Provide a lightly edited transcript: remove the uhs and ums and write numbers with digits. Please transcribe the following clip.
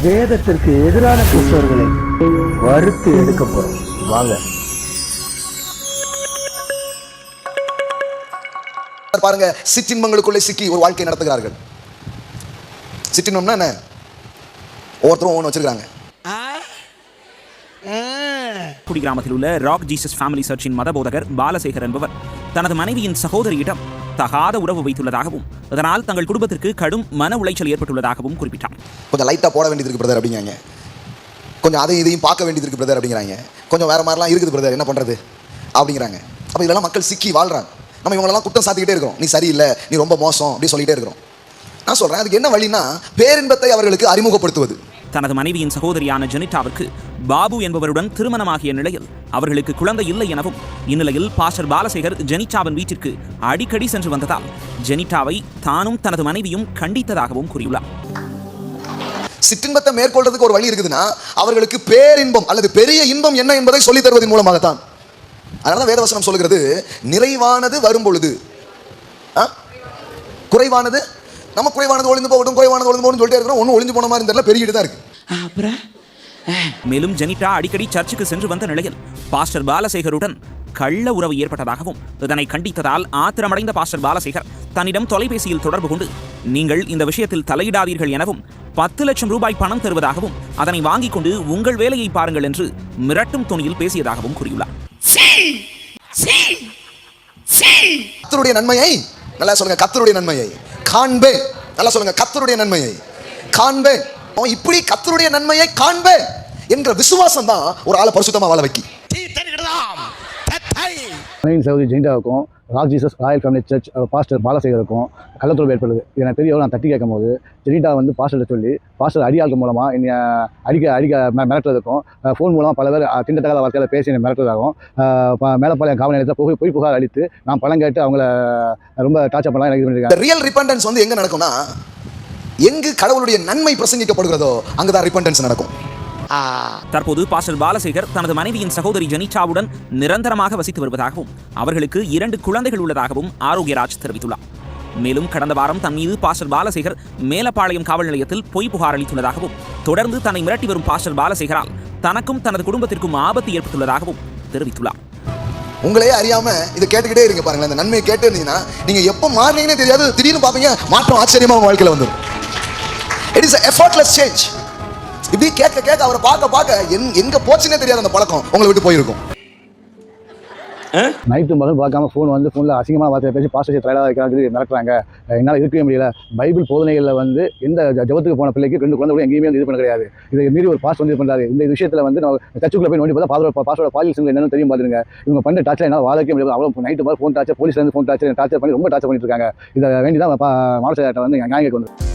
வேதத்திற்கு எதிரான கிறிஸ்தவர்களை வறுத்து எடுக்க போறோம். வாங்க. பாருங்க, சிற்றின்பங்களுக்குள்ளே சிக்கி ஒரு வாழ்க்கை நடத்துகிறார்கள். சிற்றின்பம்னா என்ன? ஒவ்வொருத்தரும் ஒன்று வச்சிருக்காங்க. குடிகிராமத்தில் உள்ள ராக் ஜீசஸ் ஃபேமிலி சர்ச்சின் மதபோதகர் பாலசேகர் என்பவர் தனது மனைவியின் சகோதரியிடம் தகாத உறவு வைத்துள்ளதாகவும் அதனால் தங்கள் குடும்பத்திற்கு கடும் மன உளைச்சல் ஏற்பட்டுள்ளதாகவும் குறிப்பிட்டார். கொஞ்சம் லைட்டாக போட வேண்டியது இருக்கு பிரதர் அப்படிங்கிறாங்க, கொஞ்சம் அதையும் இதையும் பார்க்க வேண்டியது இருக்கு பிரதர் அப்படிங்கிறாங்க, கொஞ்சம் வேற மாதிரிலாம் இருக்குது பிரதர், என்ன பண்ணுறது அப்படிங்கிறாங்க. அப்போ இதெல்லாம் மக்கள் சிக்கி வாழ்றாங்க. நம்ம இவங்களெல்லாம் குற்றம் சாத்திக்கிட்டே இருக்கிறோம். நீ சரியில்லை, நீ ரொம்ப மோசம் அப்படி சொல்லிகிட்டே இருக்கிறோம். நான் சொல்கிறேன், அதுக்கு என்ன வழின்னா பேரின்பத்தை அவர்களுக்கு அறிமுகப்படுத்துவது. தனது மனைவியின் சகோதரியான ஜெனிட்டாவுக்கு பாபு என்பவருடன் திருமணமாகிய நிலையில் அவர்களுக்கு குழந்தை இல்லை எனவும் இந்நிலையில் பாஸ்டர் பாலசேகர் ஜெனிட்டாவின் வீட்டிற்கு அடிக்கடி சென்று வந்ததால் ஜெனிட்டாவை தானும் தனது மனைவியும் கண்டித்ததாகவும் கூறியுள்ளார். சிற்றின்பத்தை மேற்கொள்றதுக்கு ஒரு வழி இருக்குதுன்னா அவர்களுக்கு பேரின்பம் அல்லது பெரிய இன்பம் என்ன என்பதை சொல்லித் தருவதன் மூலமாகத்தான். அதனால வேதவசனம் சொல்கிறது, நிறைவானது வரும் பொழுது குறைவானது நம்ம குறைவானது ஒளிந்து போகட்டும், குறைவானது ஒளிந்து போகணும் சொல்லிட்டே இருக்கிறோம். ஒன்றும் ஒளிஞ்சு போன மாதிரி தெரியல, பெருகிட்டு தான் இருக்கு. மேலும் ஜெனிட்டா அடிக்கடி சர்ச்சுக்கு சென்று வந்த நிலையில் பாஸ்டர் பாலசேகருடன் கள்ள உறவு ஏற்பட்டதாகவும் இதனை கண்டித்ததால் ஆத்திரமடைந்த பாஸ்டர் பாலசேகர் தன்னிடம் தொலைபேசியில் தொடர்பு கொண்டு நீங்கள் இந்த விஷயத்தில் தலையிடாதீர்கள் எனவும் 10 லட்சம் ரூபாய் பணம் தருவதாகவும் அதனை வாங்கிக் கொண்டு உங்கள் வேலையை பாருங்கள் என்று மிரட்டும் தொனியில் பேசியதாகவும் கூறியுள்ளார். கர்த்தருடைய நன்மையை நல்லா சொல்லுங்க, கர்த்தருடைய நன்மையை காண்பேன். நல்லா சொல்லுங்க, கர்த்தருடைய நன்மையை காண்பேன். இப்படி கர்த்தருடைய நன்மையை காண்பேன் என்ற விசுவாசம் தான் ஒரு ஆளை பரிசுத்தமா வாழ வைக்கி. சகோதரி ஜெனிட்டாவுக்கும் rock Jesus royal family church pastor பாலசேகருக்கும் கள்ளத்தொடர்பு ஏற்படுது. இதை தெரிய நான் தட்டி கேட்கும் போது ஜெனிட்டா வந்து பாஸ்டர்கிட்ட சொல்லி பாஸ்டர் அடியாளுக்கு மூலமாக என்னை அடிக்க மிரட்டுறதுக்கும் ஃபோன் மூலமாக பல பேர் திண்டத்தகாத வார்த்தையில் பேசி என்னை மிரட்டுறதாகவும் மேலப்பாளையம் காவல் நிலையத்தில் பொய் புகார் அளித்து நான் பணம் கேட்டு அவங்கள ரொம்ப டார்ச்சர் பண்ணலாம் எனக்கு பண்ணியிருக்காங்க. ரியல் ரிப்பெண்டன்ஸ் வந்து எங்கே நடக்கும்னா, எங்கு கடவுளுடைய நன்மை பிரசங்கிக்கப்படுகிறதோ அங்குதான் ரிப்பெண்டன்ஸ் நடக்கும். தற்போது பாஸ்டர் பாலசேகர் தனது மனைவியின் சகோதரி ஜெனிட்டாவுடன் நிரந்தரமாக வசித்து வருவதாகவும் அவர்களுக்கு 2 குழந்தைகள் உள்ளதாகவும் ஆரோக்கியராஜ் தெரிவித்துள்ளார். மேலும் கடந்த வாரம் தன் மீது பாஸ்டர் பாலசேகர் மேலப்பாளையம் காவல் நிலையத்தில் பொய் புகார் அளித்துள்ளதாகவும் தொடர்ந்து தன்னை மிரட்டி வரும் பாஸ்டர் பாலசேகரால் தனக்கும் தனது குடும்பத்திற்கும் ஆபத்து ஏற்பட்டுள்ளதாகவும் தெரிவித்துள்ளார். உங்களே அறியாம இதை கேட்டுக்கிட்டே இருங்க பாருங்களேன். இந்த நன்மையை கேட்டு இருந்தீங்கன்னா நீங்க எப்போ மாறினீங்கன்னே தெரியாது, திடீர்னு பார்ப்பீங்க மாற்றம் ஆச்சரியமா உங்க வாழ்க்கையில வந்துடும். It is effortless change. இப்படி கேட்க கேட்க அவரை பார்க்க எங்க போச்சுன்னே தெரியாது, அந்த பழக்கம் உங்களை விட்டு போயிருக்கும். நைட்டு மகன் பார்க்காம ஃபோனில் அசிங்கமான வார்த்தையை பேசி பாஸ்டர் ட்ரையலாக வைக்கிறாங்க மிரட்டுறாங்க. என்னால் இருக்கவே முடியல. பைபிள் போதனைகளில் வந்து எந்த ஜபத்துக்கு போன பிள்ளைக்கு 2 குழந்தை கூட எங்கேயுமே இது பண்ண கிடையாது. இதை மீறி ஒரு பாஸ்டர் வந்து பண்ணுறாரு. இந்த விஷயத்தில் வந்து நம்ம சர்ச்சுக்குள்ள போய் நோண்டி பார்த்தா பாஸ்டரோட பாலியல் சிங்கிள் என்னன்னு தெரியும் பார்த்துருங்க. இவங்க பண்ண டார்ச்சர் என்னால் வாழவே முடியாது. அவ்வளோ நைட்டு மாதிரி ஃபோன் டார்ச்சர், போலீஸ்லேருந்து ஃபோன் டார்ச்சர் பண்ணி ரொம்ப டார்ச்சர் பண்ணிட்டு இருக்காங்க. இதை வேண்டி தான் மாவட்ட வந்து நியாயம் கொண்டு